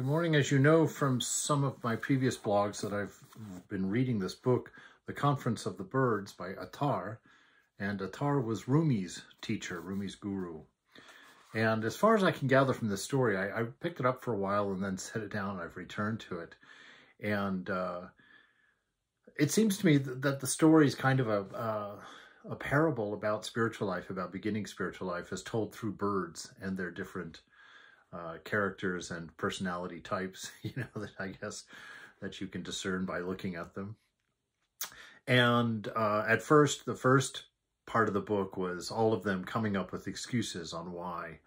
Good morning. As you know from some of my previous blogs that I've been reading this book, The Conference of the Birds by Attar, and Attar was Rumi's teacher, Rumi's guru. And as far as I can gather from this story, I picked it up for a while and then set it down and I've returned to it. And it seems to me that the story is kind of a parable about spiritual life, about beginning spiritual life as told through birds and their different characters and personality types, that I guess that you can discern by looking at them. And at first, the first part of the book was all of them coming up with excuses on why,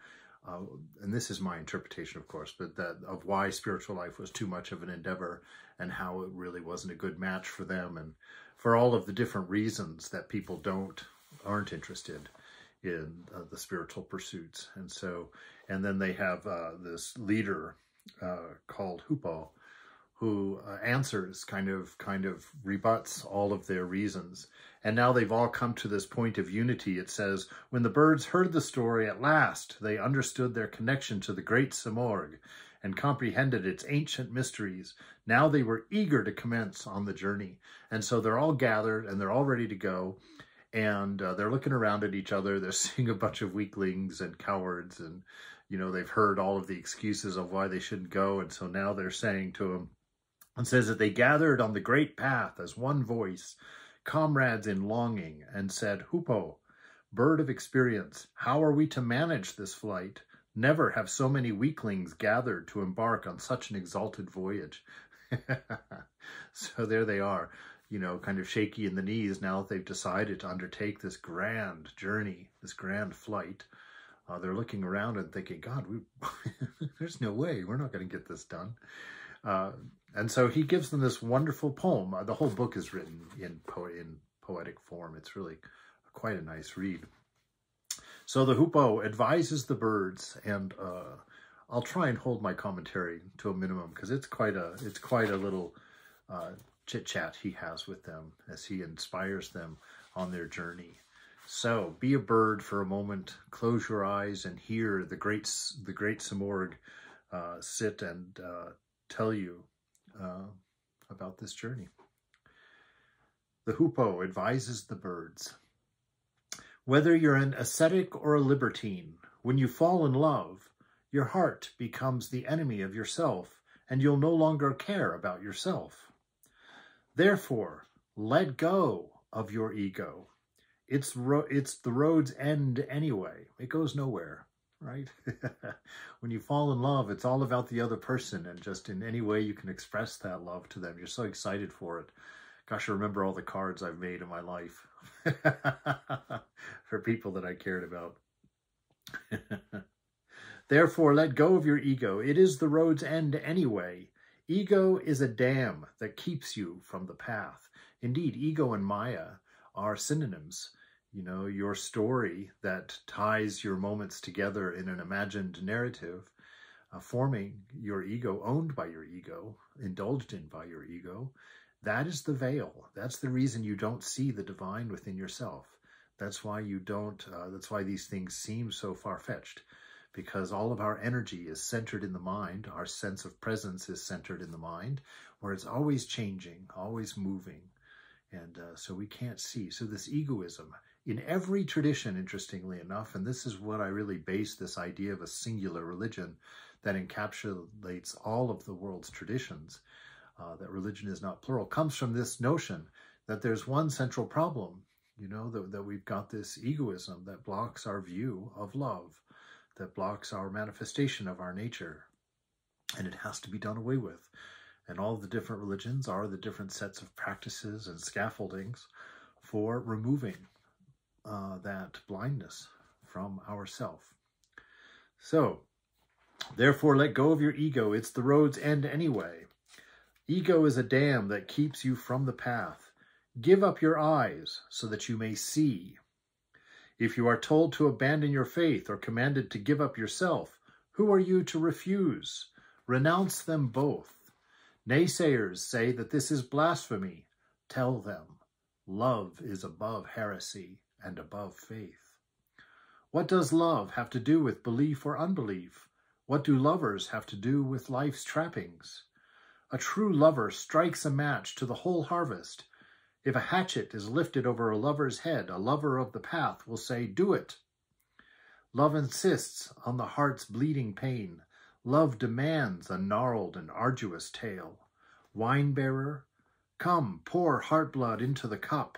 and this is my interpretation, of course, but of why spiritual life was too much of an endeavor and how it really wasn't a good match for them, and for all of the different reasons that people aren't interested in the spiritual pursuits. And then they have this leader called Hupo, who answers, kind of rebuts all of their reasons. And now they've all come to this point of unity. It says, when the birds heard the story at last, they understood their connection to the great Simorg and comprehended its ancient mysteries. Now they were eager to commence on the journey. And so they're all gathered and they're all ready to go. And they're looking around at each other. They're seeing a bunch of weaklings and cowards, and they've heard all of the excuses of why they shouldn't go. And so now they're saying to him, and says that they gathered on the great path as one voice, comrades in longing, and said, Hupo, bird of experience, how are we to manage this flight? Never have so many weaklings gathered to embark on such an exalted voyage. So there they are, kind of shaky in the knees now that they've decided to undertake this grand journey, this grand flight. They're looking around and thinking, God, there's no way, we're not going to get this done. And so he gives them this wonderful poem. The whole book is written in poetic form. It's really quite a nice read. So the Hupo advises the birds, and I'll try and hold my commentary to a minimum because it's quite a little chit-chat he has with them as he inspires them on their journey. So be a bird for a moment, close your eyes and hear the great Simorg sit and tell you about this journey. The Hupo advises the birds. Whether you're an ascetic or a libertine, when you fall in love, your heart becomes the enemy of yourself, and you'll no longer care about yourself. Therefore, let go of your ego. It's the road's end anyway. It goes nowhere, right? When you fall in love, it's all about the other person, and just in any way you can express that love to them. You're so excited for it. Gosh, I remember all the cards I've made in my life for people that I cared about. Therefore, let go of your ego. It is the road's end anyway. Ego is a dam that keeps you from the path. Indeed, ego and Maya are synonyms. Your story that ties your moments together in an imagined narrative, forming your ego, owned by your ego, indulged in by your ego, that is the veil. That's the reason you don't see the divine within yourself. That's why that's why these things seem so far-fetched, because all of our energy is centered in the mind. Our sense of presence is centered in the mind, where it's always changing, always moving. And so we can't see. So this egoism, in every tradition, interestingly enough, and this is what I really base this idea of a singular religion that encapsulates all of the world's traditions, that religion is not plural, comes from this notion that there's one central problem, that we've got this egoism that blocks our view of love, that blocks our manifestation of our nature, and it has to be done away with. And all the different religions are the different sets of practices and scaffoldings for removing that blindness from ourself. So, therefore, let go of your ego. It's the road's end anyway. Ego is a dam that keeps you from the path. Give up your eyes so that you may see. If you are told to abandon your faith or commanded to give up yourself, who are you to refuse? Renounce them both. Naysayers say that this is blasphemy. Tell them, love is above heresy and above faith. What does love have to do with belief or unbelief? What do lovers have to do with life's trappings? A true lover strikes a match to the whole harvest. If a hatchet is lifted over a lover's head, a lover of the path will say, "Do it." Love insists on the heart's bleeding pain. Love demands a gnarled and arduous tale. Wine-bearer, come, pour heart blood into the cup.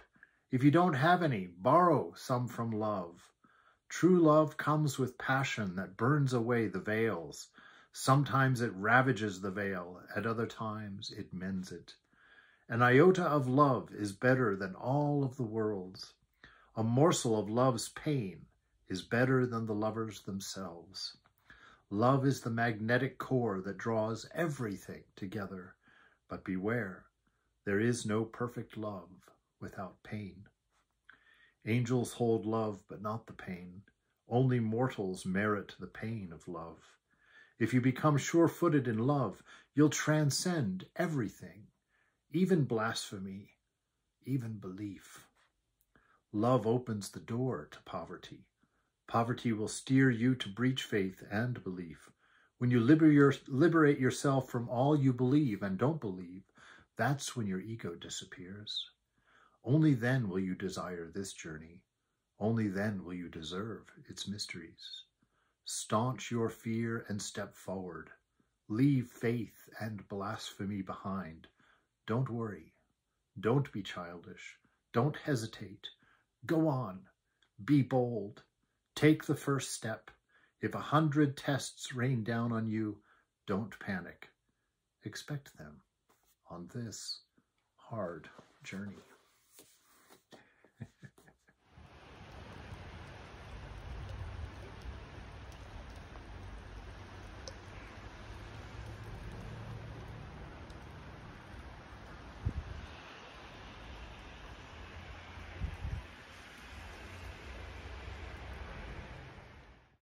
If you don't have any, borrow some from love. True love comes with passion that burns away the veils. Sometimes it ravages the veil, at other times it mends it. An iota of love is better than all of the world's. A morsel of love's pain is better than the lovers themselves. Love is the magnetic core that draws everything together. But beware, there is no perfect love without pain. Angels hold love, but not the pain. Only mortals merit the pain of love. If you become sure-footed in love, you'll transcend everything, even blasphemy, even belief. Love opens the door to poverty. Poverty will steer you to breach faith and belief. When you liberate yourself from all you believe and don't believe, that's when your ego disappears. Only then will you desire this journey. Only then will you deserve its mysteries. Staunch your fear and step forward. Leave faith and blasphemy behind. Don't worry. Don't be childish. Don't hesitate. Go on. Be bold. Take the first step. If 100 tests rain down on you, don't panic. Expect them on this hard journey.